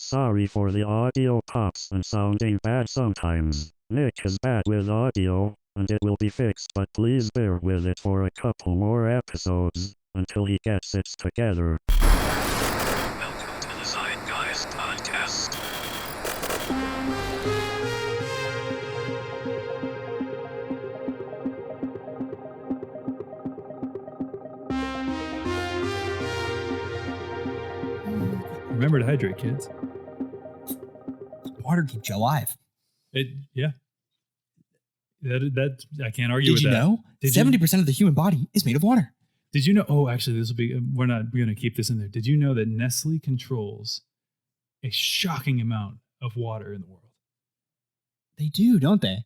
Sorry for the audio pops and sounding bad sometimes. Nick is bad with audio, and it will be fixed, but please bear with it for a couple more episodes, until he gets it together. Welcome to the ZEITGUYS podcast. Remember to hydrate, kids. Water keeps you alive. Yeah. That I can't argue with that. Did you know? 70% of the human body is made of water. Did you know? Oh, actually, this will be. We're going to keep this in there. Did you know that Nestle controls a shocking amount of water in the world? They do, don't they?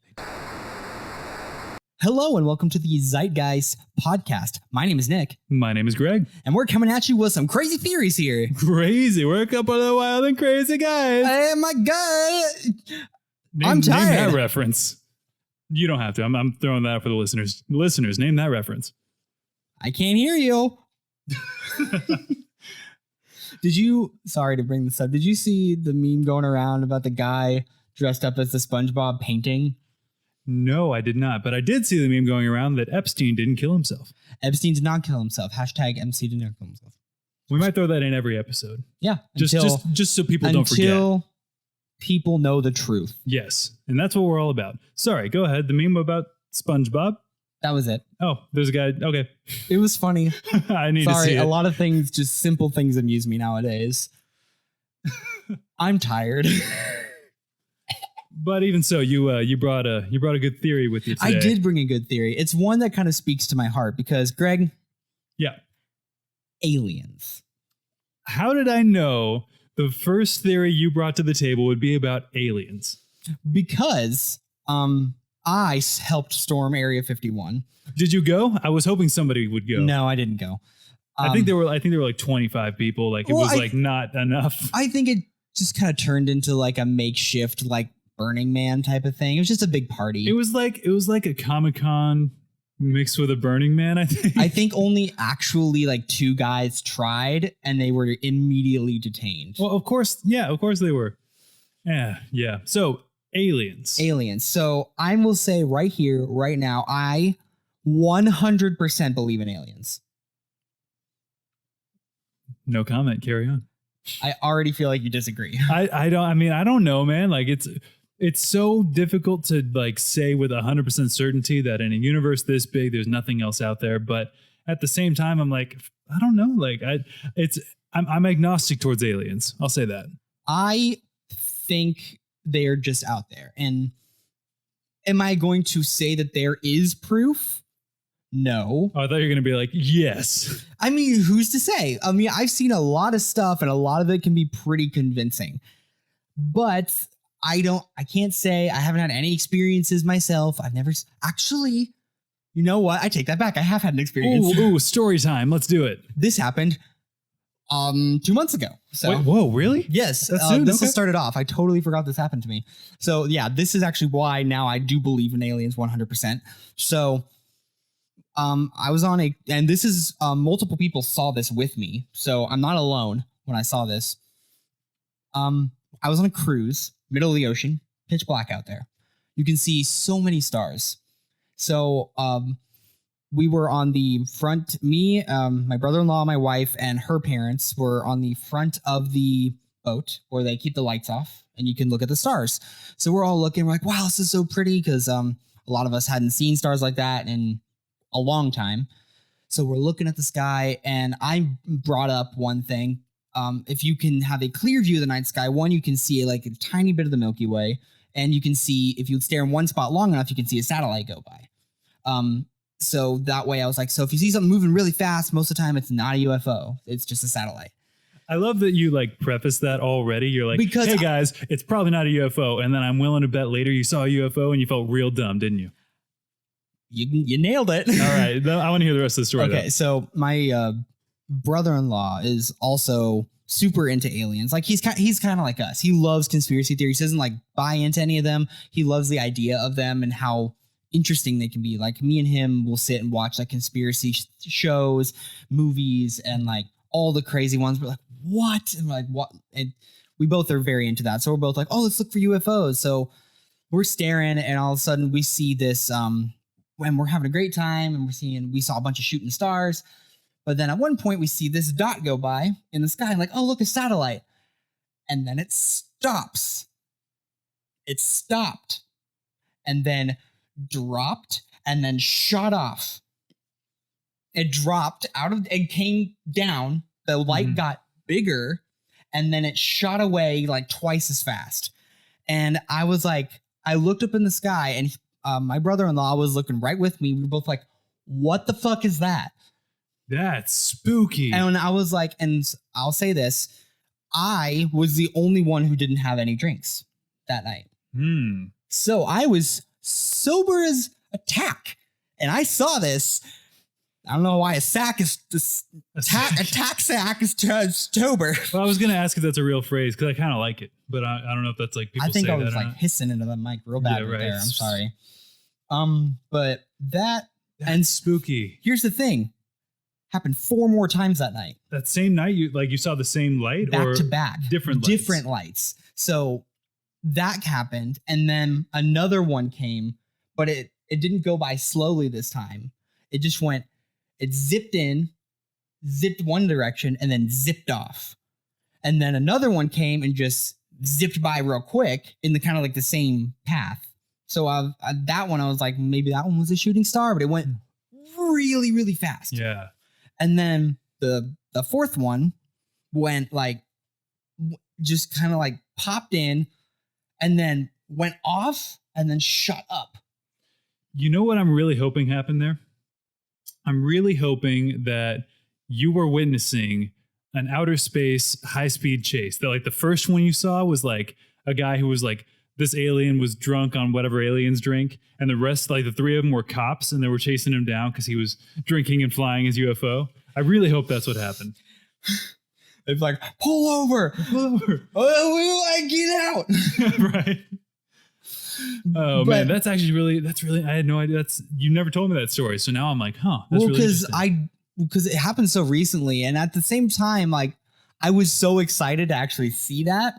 Hello and welcome to the ZEITGUYS podcast. My name is Nick. My name is Greg. And we're coming at you with some crazy theories here. Crazy. We're a couple of wild and crazy guys. Oh my God. I'm tired. Name that reference. You don't have to. I'm throwing that out for the listeners. Listeners, name that reference. I can't hear you. Sorry to bring this up. Did you see the meme going around about the guy dressed up as the SpongeBob painting? No, I did not. But I did see the meme going around that Epstein didn't kill himself. Epstein did not kill himself. Hashtag MC did not kill himself. We might throw that in every episode. Yeah. Just so people don't forget. Until people know the truth. Yes. And that's what we're all about. Sorry, go ahead. The meme about SpongeBob. That was it. Oh, there's a guy. Okay. It was funny. I need to see it. A lot of things, just simple things amuse me nowadays. I'm tired. But even so, you brought a good theory with you today. I did bring a good theory. It's one that kind of speaks to my heart because, Greg. Yeah. Aliens. How did I know the first theory you brought to the table would be about aliens? Because I helped storm Area 51. Did you go? I was hoping somebody would go. No, I didn't go. I think there were like 25 people. Like it was not enough. I think it just kind of turned into like a makeshift like Burning Man type of thing. It was just a big party. It was like a Comic-Con mixed with a Burning Man, I think. I think only actually like two guys tried and they were immediately detained. Well, of course they were. Yeah. So aliens. So I will say right here, right now, I 100% believe in aliens. No comment. Carry on. I already feel like you disagree. I don't know, man. Like it's so difficult to like say with 100% certainty that in a universe this big, there's nothing else out there. But at the same time, I'm like, I don't know. Like I'm agnostic towards aliens. I'll say that. I think they're just out there. And am I going to say that there is proof? No. Oh, I thought you were going to be like, yes. I mean, who's to say? I mean, I've seen a lot of stuff and a lot of it can be pretty convincing. But I can't say. I haven't had any experiences myself. I've never actually, you know what? I take that back. I have had an experience. Ooh, story time. Let's do it. This happened 2 months ago. So wait, whoa, really? Yes. That's soon? This Okay. has started off. I totally forgot this happened to me. So yeah, this is actually why now I do believe in aliens 100%. So I was on and this is multiple people saw this with me. So I'm not alone when I saw this. I was on a cruise, middle of the ocean, pitch black out there. You can see so many stars. So we were on the front, me, my brother-in-law, my wife, and her parents were on the front of the boat where they keep the lights off and you can look at the stars. So we're all looking, we're like, wow, this is so pretty because a lot of us hadn't seen stars like that in a long time. So we're looking at the sky and I brought up one thing. If you can have a clear view of the night sky, one, you can see like a tiny bit of the Milky Way, and you can see, if you stare in one spot long enough, you can see a satellite go by. So that way I was like, so if you see something moving really fast, most of the time it's not a UFO. It's just a satellite. I love that you like preface that already. You're like, Because hey guys, it's probably not a UFO. And then I'm willing to bet later you saw a UFO and you felt real dumb, didn't you? You nailed it. All right. I want to hear the rest of the story. Okay. Though. So my brother-in-law is also super into aliens. Like he's kind of like us. He loves conspiracy theories. He doesn't like buy into any of them. He loves the idea of them and how interesting they can be. Like me and him will sit and watch like conspiracy shows, movies, and like all the crazy ones. We're like, what? And like, what? And we both are very into that. So we're both like, oh, let's look for UFOs. So we're staring, and all of a sudden we see this, when we're having a great time, and we saw a bunch of shooting stars. But then at one point we see this dot go by in the sky, and like, oh, look, a satellite. And then it stops. It stopped and then dropped and then shot off. It dropped out of, it came down. The light got bigger, and then it shot away like twice as fast. And I was like, I looked up in the sky, and my brother-in-law was looking right with me. We were both like, what the fuck is that? That's spooky. And I was like, and I'll say this, I was the only one who didn't have any drinks that night. So I was sober as a tack, and I saw this. I don't know why a tack sack is sober. Well, I was gonna ask if that's a real phrase because I kind of like it, but I don't know if that's like people. I think say I was that like hissing into the mic real bad right there. I'm sorry. But that's spooky. Here's the thing. Happened 4 more times that night. That same night, you saw the same light back or to back, different lights. So that happened, and then another one came, but it didn't go by slowly this time. It just went. It zipped in, zipped one direction, and then zipped off. And then another one came and just zipped by real quick in the kind of like the same path. So that one, I was like, maybe that one was a shooting star, but it went really, really fast. Yeah. And then the fourth one went like, just kind of like popped in and then went off and then shut up. You know what I'm really hoping happened there? I'm really hoping that you were witnessing an outer space high-speed chase. That like the first one you saw was like a guy who was like, this alien was drunk on whatever aliens drink, and the rest, like the 3 of them were cops, and they were chasing him down because he was drinking and flying his UFO. I really hope that's what happened. They'd be like, pull over. Oh, we like, get out. Right. Oh, man, that's really, I had no idea. You never told me that story. So now I'm like, huh. That's really because it happened so recently. And at the same time, like, I was so excited to actually see that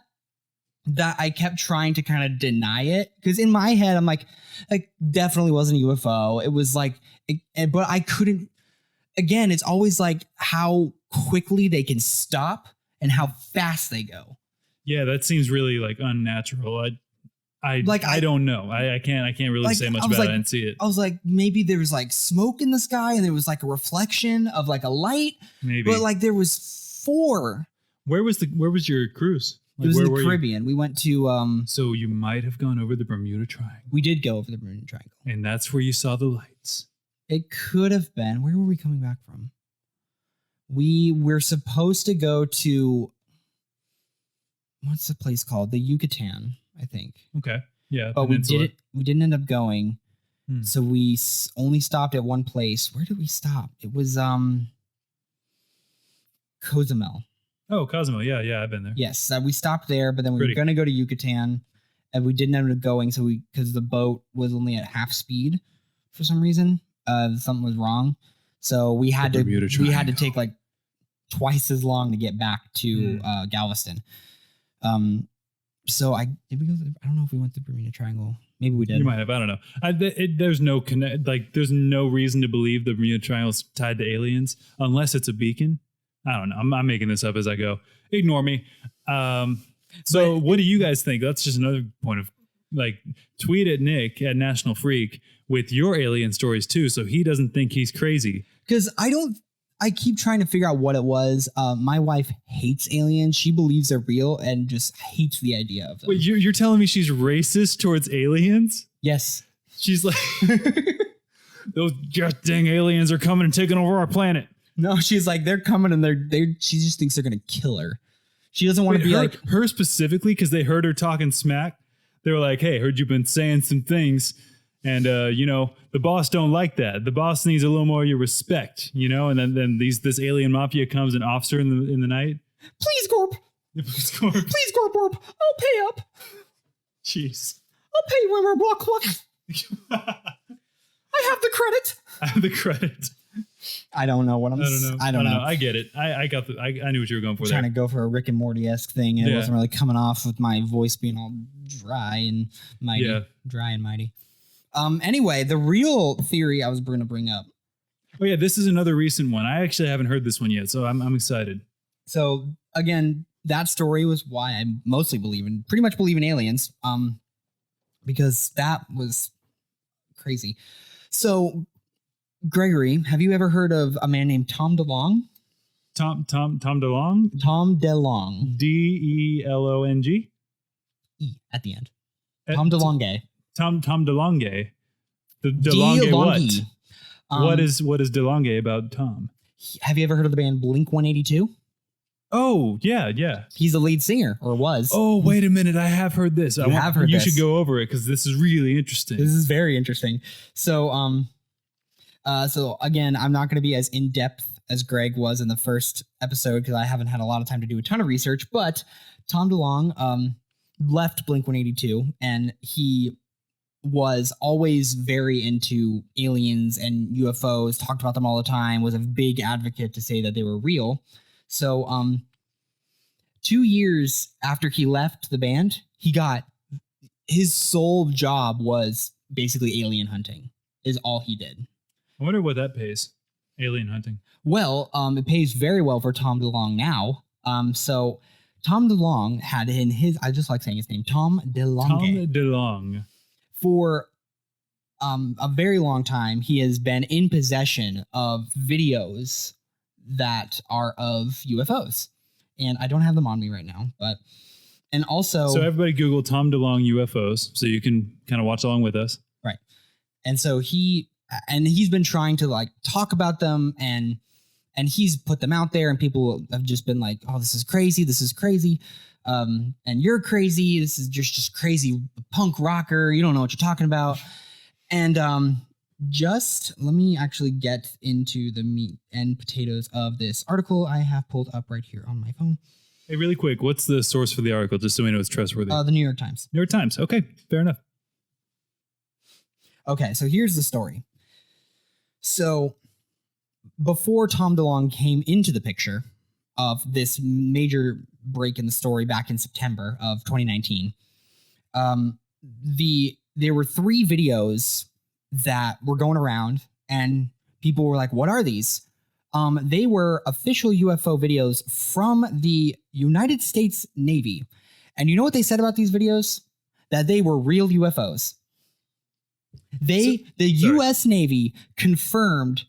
I kept trying to kind of deny it. Because in my head, I'm like, definitely wasn't a UFO. It was like, but I couldn't. Again, it's always like how quickly they can stop and how fast they go. Yeah, that seems really like unnatural. I don't know. I can't really like, say much about it. I didn't see it. I was like, maybe there was like smoke in the sky and there was like a reflection of like a light. Maybe. But like there was 4. Where was your cruise? Like, it was in the Caribbean. We went to So you might have gone over the Bermuda Triangle. We did go over the Bermuda Triangle. And that's where you saw the lights. It could have been. Where were we coming back from? We're supposed to go to, what's the place called? The Yucatan, I think. Okay. Yeah. But we didn't end up going. So we only stopped at one place. Where did we stop? It was Cozumel. Oh, Cozumel. Yeah, I've been there. Yes, we stopped there, but then we were going to go to Yucatan, and we didn't end up going. So because the boat was only at half speed for some reason, something was wrong. So we had to take like twice as long to get back to Galveston. So did we go? I don't know if we went to the Bermuda Triangle. Maybe we did. You might have. I don't know. There's no there's no reason to believe the Bermuda Triangle is tied to aliens unless it's a beacon. I don't know. I'm making this up as I go. Ignore me. So what do you guys think? That's just another point of like tweet at Nick at National Freak with your alien stories too, so he doesn't think he's crazy. Because I keep trying to figure out what it was. My wife hates aliens. She believes they're real and just hates the idea of them. Wait, you're telling me she's racist towards aliens? Yes. She's like, those just dang aliens are coming and taking over our planet. No, she's like, they're coming and she just thinks they're going to kill her. She doesn't want to be like her specifically because they heard her talking smack. They were like, hey, heard you've been saying some things. And, the boss don't like that. The boss needs a little more of your respect, And then this alien mafia comes and offs her in the night. Please, Gorp. Please, Gorp. Please, Gorp. I'll pay up. Jeez. I'll pay when we're block. I have the credit. I have the credit. I don't know what I'm. I don't know. I get it. I got the. I knew what you were going for Trying there. to go for a Rick and Morty esque thing, and it wasn't really coming off with my voice being all dry and mighty. Yeah. Dry and mighty. Anyway, the real theory I was going to bring up. Oh yeah, this is another recent one. I actually haven't heard this one yet, so I'm excited. So again, that story was why I mostly pretty much believe in aliens. Because that was crazy. So, Gregory, have you ever heard of a man named Tom DeLonge? Tom DeLonge? Tom DeLonge. DELONG? E at the end. Tom DeLonge. Tom DeLonge. DeLonge what? What is DeLonge about Tom? Have you ever heard of the band Blink-182? Oh, yeah. He's the lead singer, or was. Oh, wait a minute. I have heard this. You should go over it because this is really interesting. This is very interesting. So, so again, I'm not going to be as in-depth as Greg was in the first episode because I haven't had a lot of time to do a ton of research, but Tom DeLonge left Blink-182, and he was always very into aliens and UFOs, talked about them all the time, was a big advocate to say that they were real. So 2 years after he left the band, his sole job was basically alien hunting, is all he did. I wonder what that pays, alien hunting. Well, it pays very well for Tom DeLonge now. So Tom DeLonge had in his, I just like saying his name, Tom DeLonge. Tom DeLonge. For a very long time, he has been in possession of videos that are of UFOs. And I don't have them on me right now, and also... So everybody Google Tom DeLonge UFOs so you can kind of watch along with us. Right. And so he's been trying to like talk about them and he's put them out there and people have just been like, oh, this is crazy. And you're crazy. This is just crazy punk rocker. You don't know what you're talking about. And just let me actually get into the meat and potatoes of this article I have pulled up right here on my phone. Hey, really quick, what's the source for the article, just so we know it's trustworthy? The New York Times. New York Times. Okay, fair enough. Okay, so here's the story. So before Tom DeLonge came into the picture of this major break in the story back in September of 2019, there were 3 videos that were going around and people were like, what are these? They were official UFO videos from the United States Navy. And you know what they said about these videos? That they were real UFOs. The U.S. Navy confirmed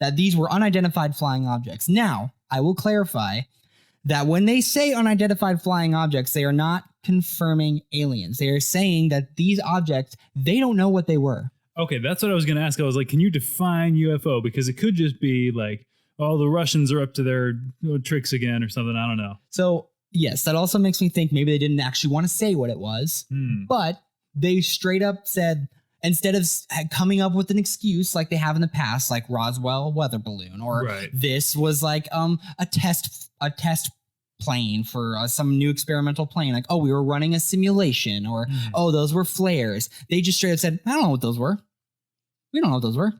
that these were unidentified flying objects. Now, I will clarify that when they say unidentified flying objects, they are not confirming aliens. They are saying that these objects, they don't know what they were. Okay, that's what I was going to ask. I was like, can you define UFO? Because it could just be like, oh, the Russians are up to their tricks again or something. I don't know. So, yes, that also makes me think maybe they didn't actually want to say what it was. But they straight up said, instead of coming up with an excuse like they have in the past, like Roswell weather balloon, or this was like a test plane for some new experimental plane, like, oh, we were running a simulation, or oh, those were flares. They just straight up said, I don't know what those were. We don't know what those were.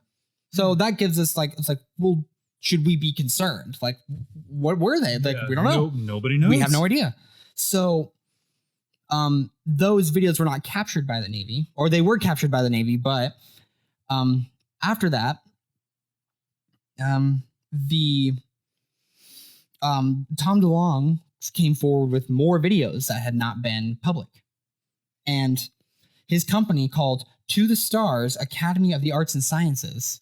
So that gives us like, it's like, well, should we be concerned? Like, what were they? Like, we don't know. Nobody knows. We have no idea. So those videos were not captured by the Navy, or they were captured by the Navy, but after that, Tom DeLonge came forward with more videos that had not been public. And his company called To the Stars Academy of the Arts and Sciences.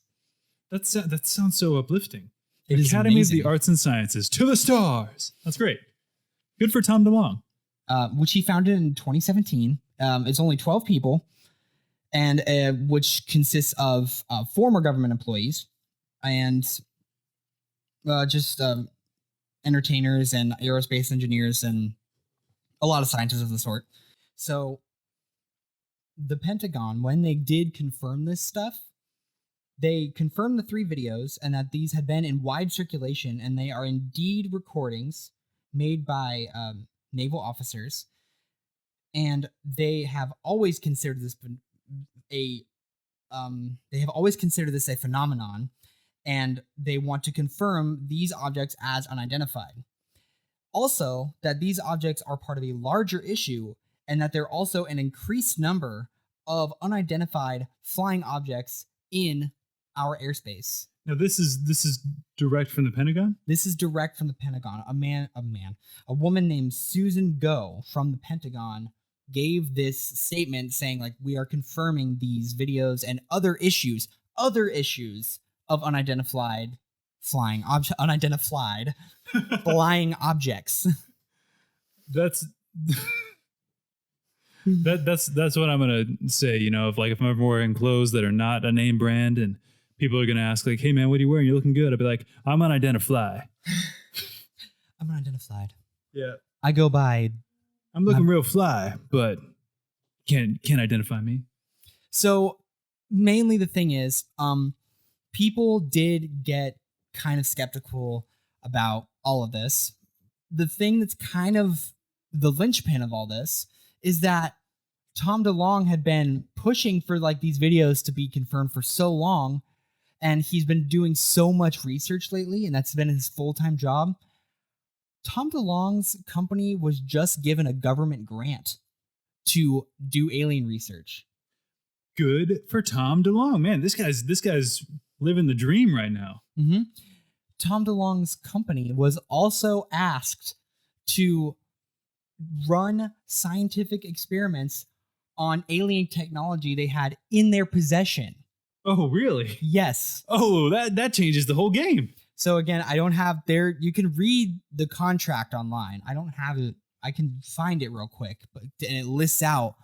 That sounds so uplifting. It Academy is of the Arts and Sciences, to the stars. That's great. Good for Tom DeLonge. Which he founded in 2017. It's only 12 people, and which consists of former government employees and just entertainers and aerospace engineers and a lot of scientists of the sort. So the Pentagon, when they did confirm this stuff, they confirmed the 3 videos and that these had been in wide circulation, and they are indeed recordings made by naval officers, and they have always considered this a phenomenon, and they want to confirm these objects as unidentified. Also, that these objects are part of a larger issue, and that there are also an increased number of unidentified flying objects in our airspace. Now this is direct from the Pentagon? This is direct from the Pentagon. A woman named Susan Go from the Pentagon gave this statement saying, like, we are confirming these videos and other issues of unidentified flying objects. That's that's what I'm gonna say. You know, if I'm wearing clothes that are not a name brand, and people are gonna ask like, "Hey man, what are you wearing? You're looking good." I'd be like, "I'm unidentified." I'm unidentified. Yeah, I go by. I'm looking real fly, but can't identify me. So mainly the thing is, people did get kind of skeptical about all of this. The thing that's kind of the linchpin of all this is that Tom DeLonge had been pushing for like these videos to be confirmed for so long, and he's been doing so much research lately, and that's been his full-time job. Tom DeLonge's company was just given a government grant to do alien research. Good for Tom DeLonge, man. This guy's living the dream right now. Mm-hmm. Tom DeLonge's company was also asked to run scientific experiments on alien technology they had in their possession. Oh, really? Yes. Oh, that changes the whole game. So again, I don't have there. You can read the contract online. I don't have it. I can find it real quick, but and it lists out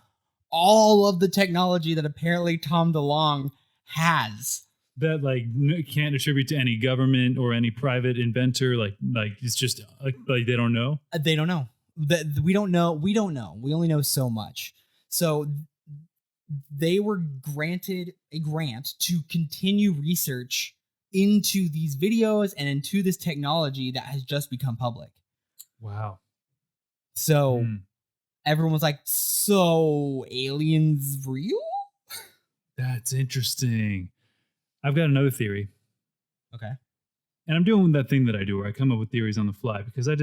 all of the technology that apparently Tom DeLonge has. That like can't attribute to any government or any private inventor. Like it's just like they don't know. They don't know. We don't know. We don't know. We only know so much. So they were granted a grant to continue research into these videos and into this technology that has just become public. Wow. So everyone was like, so aliens real? That's interesting. I've got another theory. Okay. And I'm doing that thing that I do where I come up with theories on the fly because I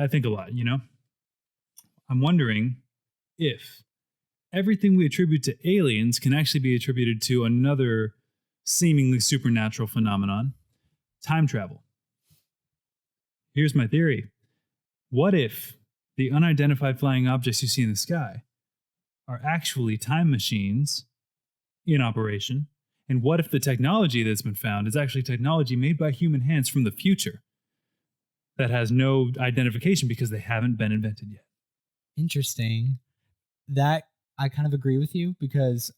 think a lot, you know? I'm wondering if everything we attribute to aliens can actually be attributed to another seemingly supernatural phenomenon, time travel. Here's my theory. What if the unidentified flying objects you see in the sky are actually time machines in operation? And what if the technology that's been found is actually technology made by human hands from the future that has no identification because they haven't been invented yet? Interesting. That I kind of agree with you because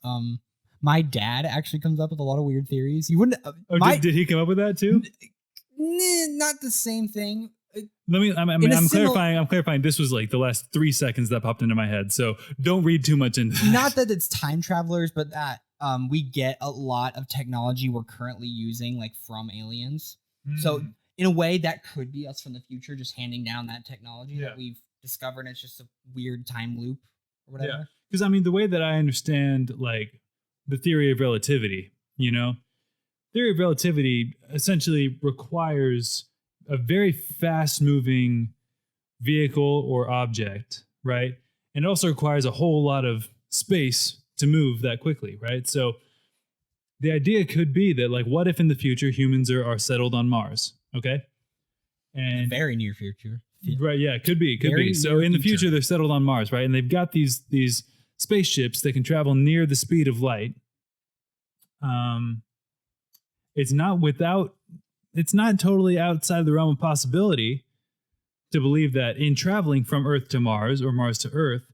my dad actually comes up with a lot of weird theories. You wouldn't. Did he come up with that too? Not the same thing. I'm clarifying. This was like the last 3 seconds that popped into my head. So don't read too much into that. Not that it's time travelers, but that we get a lot of technology we're currently using, like from aliens. So in a way, that could be us from the future, just handing down that technology that we've discovered. It's just a weird time loop or whatever. Yeah, because I mean, the way that I understand like the theory of relativity, you know, theory of relativity essentially requires a very fast-moving vehicle or object, right? And it also requires a whole lot of space to move that quickly, right? So the idea could be that, like, what if in the future humans are settled on Mars, okay? And very near future. Right, yeah, could be. So in the future, they're settled on Mars, right? And they've got these spaceships that can travel near the speed of light. It's not totally outside the realm of possibility to believe that in traveling from Earth to Mars or Mars to Earth,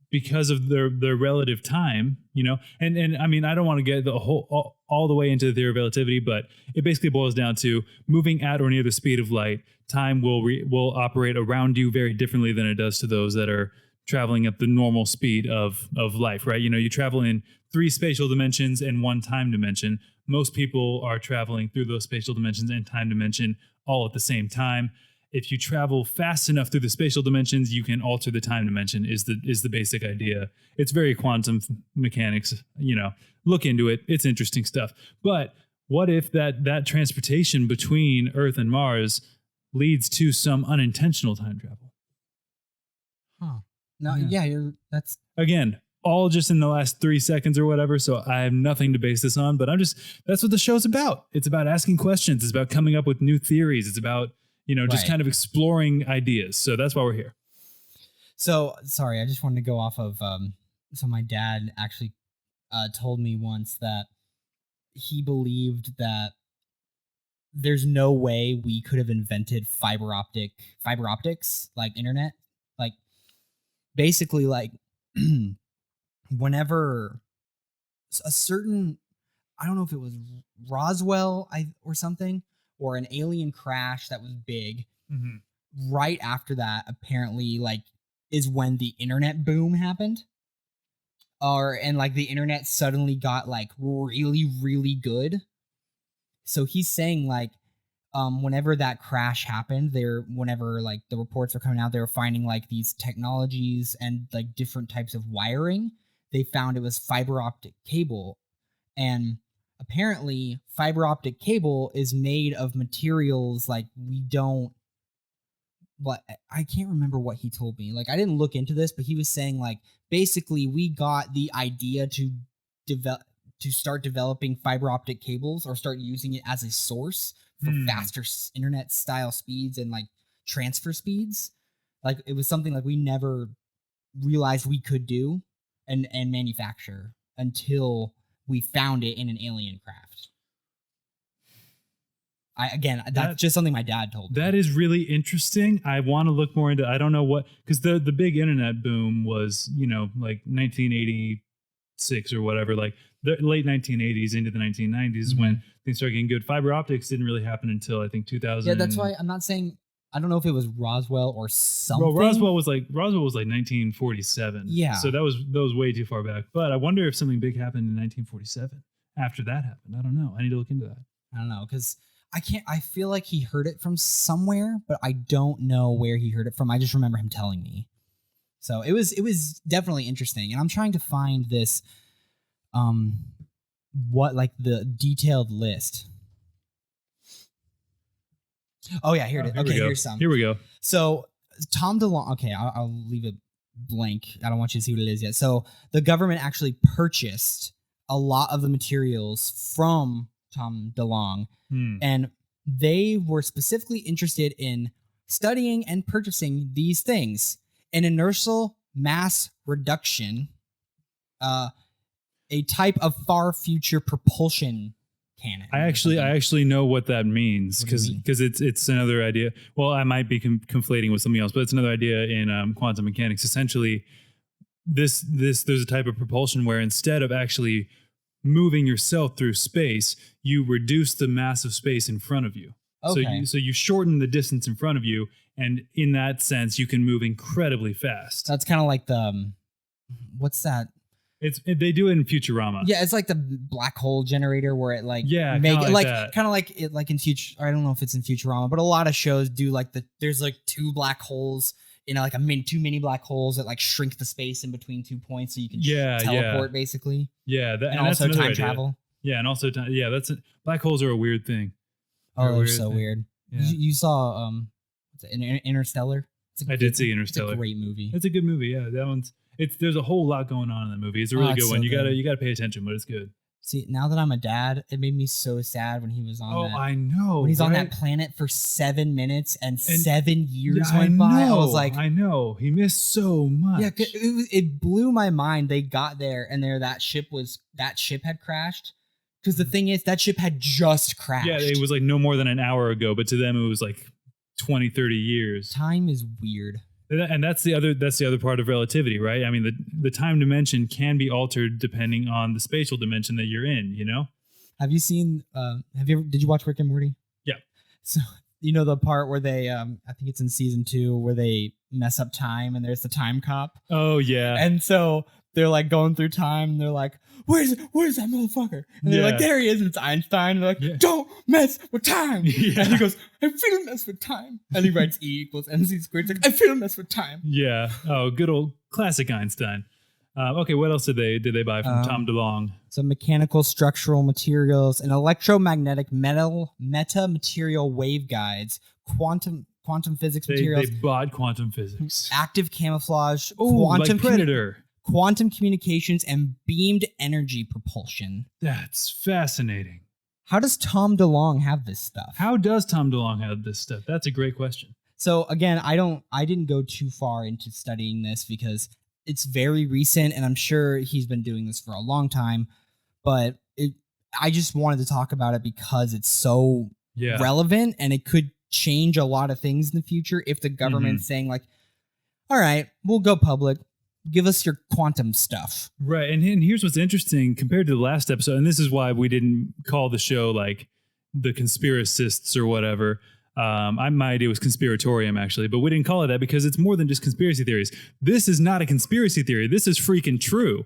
because of their relative time, you know, and I mean, I don't want to get all the way into the theory of relativity, but it basically boils down to moving at or near the speed of light. Time will operate around you very differently than it does to those that are traveling at the normal speed of life, right? You know, you travel in 3 spatial dimensions and 1 time dimension. Most people are traveling through those spatial dimensions and time dimension all at the same time. If you travel fast enough through the spatial dimensions, you can alter the time dimension is the basic idea. It's very quantum mechanics, you know, look into it. It's interesting stuff. But what if that transportation between Earth and Mars leads to some unintentional time travel? Huh. No, that's Again, all just in the last 3 seconds or whatever. So I have nothing to base this on, but that's what the show's about. It's about asking questions. It's about coming up with new theories. It's about, just Right. kind of exploring ideas. So that's why we're here. So sorry, I just wanted to go off of so my dad actually told me once that he believed that there's no way we could have invented fiber optics, like internet. Like basically like whenever a certain, I don't know if it was Roswell or something, or an alien crash that was big. Right after that, apparently, like, is when the internet boom happened. And like the internet suddenly got like really, really good. So he's saying like, whenever that crash happened, whenever like the reports were coming out, they were finding like these technologies and like different types of wiring. They found it was fiber optic cable, and apparently fiber optic cable is made of materials like we don't. But I can't remember what he told me. Like I didn't look into this, but he was saying like basically we got the idea to start developing fiber optic cables or start using it as a source for faster internet style speeds and like transfer speeds. Like it was something like we never realized we could do and manufacture until we found it in an alien craft. That's just something my dad told me. That is really interesting. I want to look more into, I don't know what, because the big internet boom was, like 1986 or whatever, like the late 1980s into the 1990s when things started getting good. Fiber optics didn't really happen until I think 2000. Yeah, that's why I'm not saying, I don't know if it was Roswell or something. Well, Roswell was like 1947. Yeah. So that was way too far back. But I wonder if something big happened in 1947 after that happened. I don't know. I need to look into that. I don't know, because I feel like he heard it from somewhere, but I don't know where he heard it from. I just remember him telling me. So it was definitely interesting. And I'm trying to find this, what like the detailed list. Oh yeah, here it is. Okay, here's some. Here we go. So Tom DeLonge, okay, I'll leave it blank. I don't want you to see what it is yet. So the government actually purchased a lot of the materials from Tom DeLonge, and they were specifically interested in studying and purchasing these things: an inertial mass reduction, a type of far future propulsion cannon. I actually know what that means because it's another idea. Well, I might be conflating with something else, but it's another idea in quantum mechanics. Essentially, there's a type of propulsion where instead of actually moving yourself through space, you reduce the mass of space in front of you. Okay. So you shorten the distance in front of you, and in that sense, you can move incredibly fast. That's kind of like the what's that? They do it in Futurama. Yeah, it's like the black hole generator where it like kind of like it like in future. I don't know if it's in Futurama, but a lot of shows do like there's like two black holes in like two mini black holes that like shrink the space in between 2 points so you can teleport basically. Yeah, and also time travel. Yeah, and also time. Yeah, black holes are a weird thing. They're so weird. Yeah. You saw Interstellar? I did see Interstellar. It's a great movie. It's a good movie. Yeah, that one's. There's a whole lot going on in that movie. It's a really good one. So You gotta pay attention, but it's good. See, now that I'm a dad, it made me so sad when he was on that. Oh, I know. When he's on that planet for 7 minutes and 7 years went by. I was like, I know. He missed so much. Yeah, it blew my mind. They got there and that ship had crashed. Because the thing is, that ship had just crashed. Yeah, it was like no more than an hour ago, but to them it was like 20, 30 years. Time is weird. And that's the other part of relativity, right? I mean, the time dimension can be altered depending on the spatial dimension that you're in, you know? Have you seen did you watch Rick and Morty? Yeah. So you know the part where they I think it's in season 2 where they mess up time and there's the time cop. Oh yeah. And so they're like going through time and they're like, where's that motherfucker? And they're like, there he is, and it's Einstein. And they're like, don't mess with time. Yeah. And he goes, I feel mess with time. And he writes E = MC². It's like, I feel mess with time. Yeah. Oh, good old classic Einstein. Okay, what else did they buy from Tom DeLonge? Some mechanical structural materials, and electromagnetic meta material waveguides, quantum physics materials. They bought quantum physics, active camouflage, like Predator, quantum communications, and beamed energy propulsion. That's fascinating. How does Tom DeLonge have this stuff? How does Tom DeLonge have this stuff? That's a great question. So again, I didn't go too far into studying this because it's very recent, and I'm sure he's been doing this for a long time. But I just wanted to talk about it because it's so relevant, and it could change a lot of things in the future if the government's saying like, all right, we'll go public. Give us your quantum stuff. Right. And here's what's interesting compared to the last episode. And this is why we didn't call the show like the conspiracists or whatever. My idea was conspiratorium, actually, but we didn't call it that because it's more than just conspiracy theories. This is not a conspiracy theory. This is freaking true.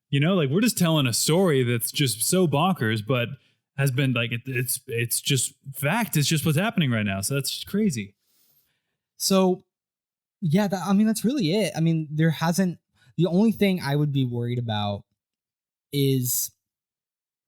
You know, like we're just telling a story that's just so bonkers, but has been like, it's just fact. It's just what's happening right now. So that's just crazy. So yeah, that's really it. I mean, the only thing I would be worried about is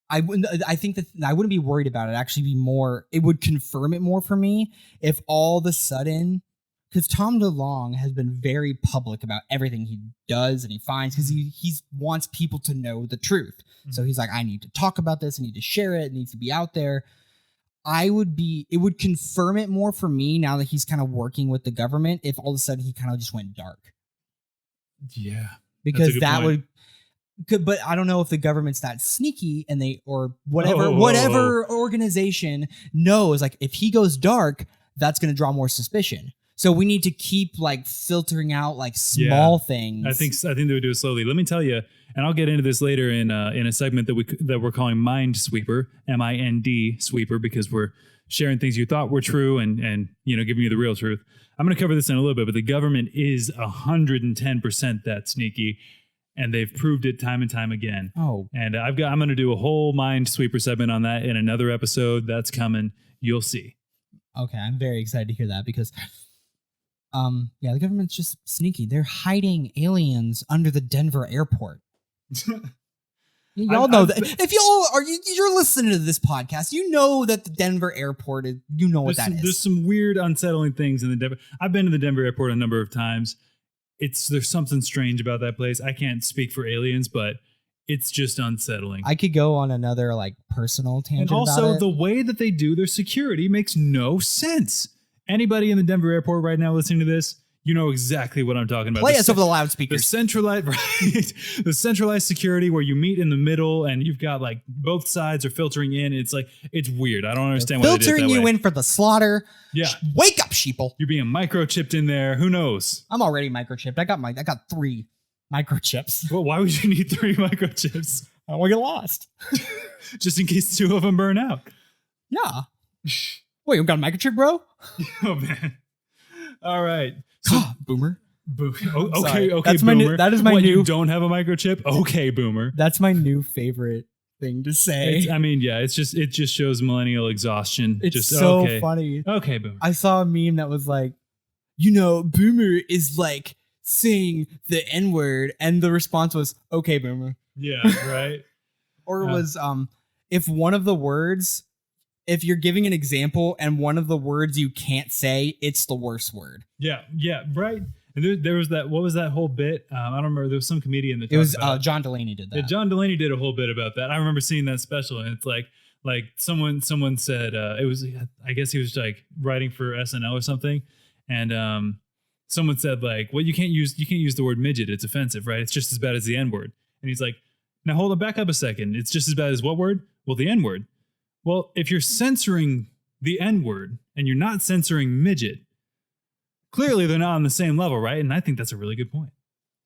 I think that I wouldn't be worried about it. Actually be more, it would confirm it more for me if all of a sudden, because Tom DeLonge has been very public about everything he does and he finds, because he wants people to know the truth. Mm-hmm. So he's like, I need to talk about this. I need to share it. It needs to be out there. It would confirm it more for me now that he's kind of working with the government if all of a sudden he kind of just went dark. Yeah. Because that but I don't know if the government's that sneaky and whatever organization knows, like if he goes dark, that's going to draw more suspicion. So we need to keep like filtering out like small things. I think they would do it slowly. Let me tell you, and I'll get into this later in a segment that we're calling Mind Sweeper, MIND Sweeper, because we're sharing things you thought were true and giving you the real truth. I'm going to cover this in a little bit, but the government is 110% that sneaky, and they've proved it time and time again. Oh, and I'm going to do a whole Mind Sweeper segment on that in another episode. That's coming. You'll see. Okay, I'm very excited to hear that because. The government's just sneaky. They're hiding aliens under the Denver airport. Y'all know that. If you're listening to this podcast, you know that the Denver airport is. You know what that is. There's some weird, unsettling things in the Denver. I've been to the Denver airport a number of times. There's something strange about that place. I can't speak for aliens, but it's just unsettling. I could go on another like personal tangent. And also, about it. The way that they do their security makes no sense. Anybody in the Denver airport right now listening to this, you know exactly what I'm talking about. Play us over the loudspeakers. The centralized security where you meet in the middle and you've got like both sides are filtering in. It's weird. I don't understand why they did it that way. Filtering you in for the slaughter. Yeah. Wake up, sheeple. You're being microchipped in there. Who knows? I'm already microchipped. I got 3 microchips. Well, why would you need 3 microchips? I don't want to get lost. Just in case 2 of them burn out. Yeah. Wait, you got a microchip, bro? Oh, man. All right. So, boomer. Okay, that's boomer. That is my new. You don't have a microchip? Okay, boomer. That's my new favorite thing to say. It just shows millennial exhaustion. It's just so funny. Okay, boomer. I saw a meme that was like, boomer is like saying the N-word, and the response was, okay, boomer. Yeah, right. Or it was if one of the words. If you're giving an example and one of the words you can't say, it's the worst word. Yeah, right. And there was that. What was that whole bit? I don't remember. There was some comedian that. It was John Delaney did that. Yeah, John Delaney did a whole bit about that. I remember seeing that special, and it's like someone said it was. I guess he was like writing for SNL or something, and someone said like, well, you can't use the word midget. It's offensive, right? It's just as bad as the N word. And he's like, now hold on, back up a second. It's just as bad as what word? Well, the N word. Well, if you're censoring the N-word and you're not censoring midget, clearly they're not on the same level, right? And I think that's a really good point.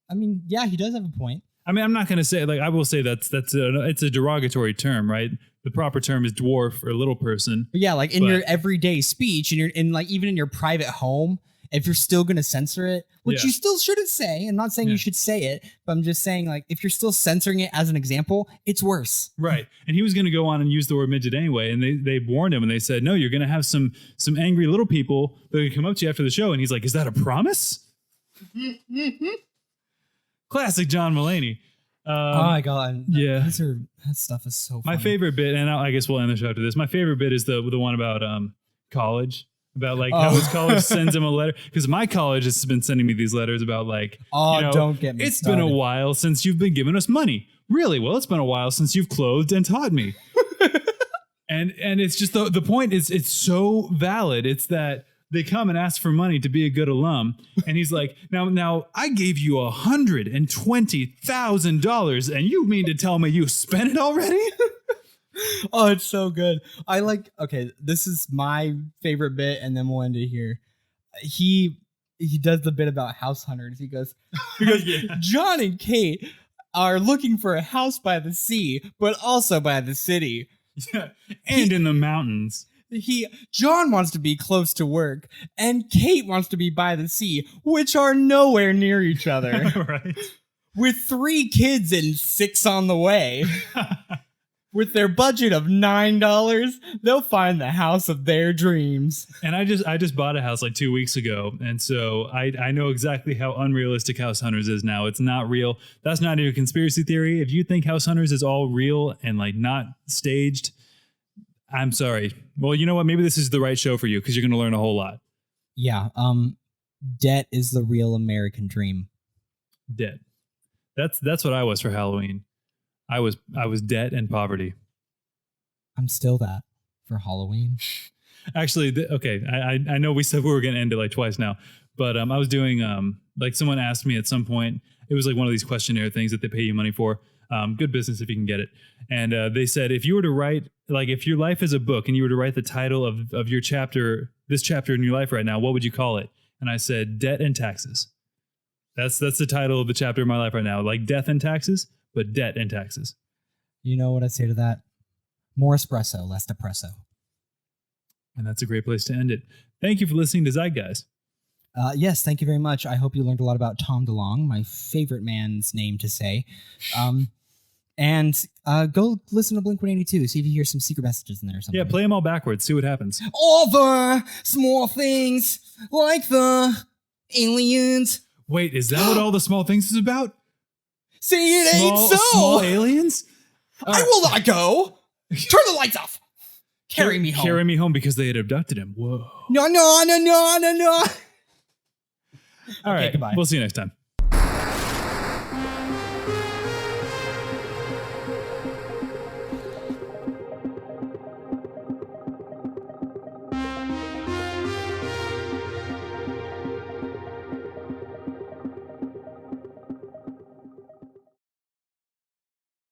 I mean, yeah, he does have a point. I mean, I'm not going to say, I will say it's a derogatory term, right? The proper term is dwarf or little person. But yeah, like in your everyday speech and even in your private home, if you're still going to censor it, which you still shouldn't say, I'm not saying you should say it, but I'm just saying like if you're still censoring it as an example, it's worse. Right. And he was going to go on and use the word midget anyway. And they warned him and they said, no, you're going to have some angry little people that can come up to you after the show. And he's like, is that a promise? Classic John Mulaney. Oh my god! Yeah. That stuff is so funny. My favorite bit, and I guess we'll end the show after this. My favorite bit is the one about college, about like how his college sends him a letter, because my college has been sending me these letters about like, don't get me It's started. been a while since you've been giving us money. Really? Well, it's been a while since you've clothed and taught me. and it's just the point is it's so valid. It's that they come and ask for money to be a good alum. And he's like, now I gave you $120,000 and you mean to tell me you spent it already? Oh, it's so good. Okay, this is my favorite bit, and then we'll end it here. He does the bit about house hunters. He goes, Yeah. John and Kate are looking for a house by the sea, but also by the city. Yeah. And in the mountains. John wants to be close to work, and Kate wants to be by the sea, which are nowhere near each other. Right. With 3 kids and 6 on the way. With their budget of $9, they'll find the house of their dreams. And I just bought a house like 2 weeks ago, and so I know exactly how unrealistic House Hunters is now. It's not real. That's not even a conspiracy theory. If you think House Hunters is all real and like not staged, I'm sorry. Well, you know what? Maybe this is the right show for you because you're going to learn a whole lot. Yeah. Debt is the real American dream. Debt. That's what I was for Halloween. I was debt and poverty. I'm still that for Halloween. Actually, okay. I know we said we were going to end it like twice now, but I was doing like someone asked me at some point. It was like one of these questionnaire things that they pay you money for. Good business if you can get it. And they said if you were to write, like if your life is a book and you were to write the title of your chapter, this chapter in your life right now, what would you call it? And I said Debt and Taxes. That's the title of the chapter of my life right now. Like death and taxes, but debt and taxes. You know what I'd say to that? More espresso, less depresso. And that's a great place to end it. Thank you for listening to ZEITGUYS. Yes, thank you very much. I hope you learned a lot about Tom DeLonge, my favorite man's name to say. And go listen to Blink-182. See if you hear some secret messages in there or something. Yeah, play them all backwards. See what happens. All the small things like the aliens. Wait, is that what all the small things is about? See, it ain't so. Small aliens? I will not go. Turn the lights off. Carry me home. Carry me home because they had abducted him. Whoa. No. All right. Goodbye. We'll see you next time.